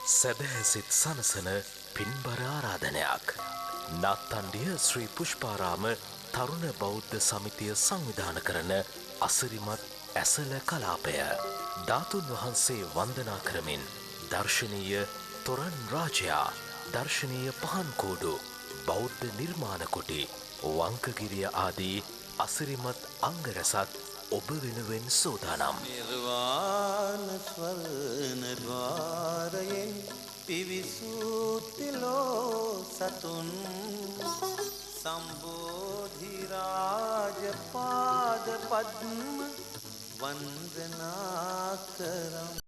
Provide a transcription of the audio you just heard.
සැදැහැසිත් සනසන පින්බර ආරාධනයක්. නාත්තණ්ඩිය ශ්‍රී පුෂ්පාරාම තරුණ බෞද්ධ සමිතිය සංවිධාන කරන අසිරිමත් ඇසළ කලාපය. ධාතුන් වහන්සේ වන්දනා කරමින් දර්ශනීය තොරන් රාජයා, දර්ශනීය පහන්කූඩු, බෞද්ධ නිර්මාණ කුටි, වංකගිරිය ආදී අසිරිමත් අංග රැසක් ඔබ වෙනුවෙන් සූදානම්. නිර්වාණ ස්වර්ණ ద్వාරයෙන් පිවිසූතිලෝ සතුන් සම්බෝධි රාජ පාද පද්ම වන්දනා කරම්.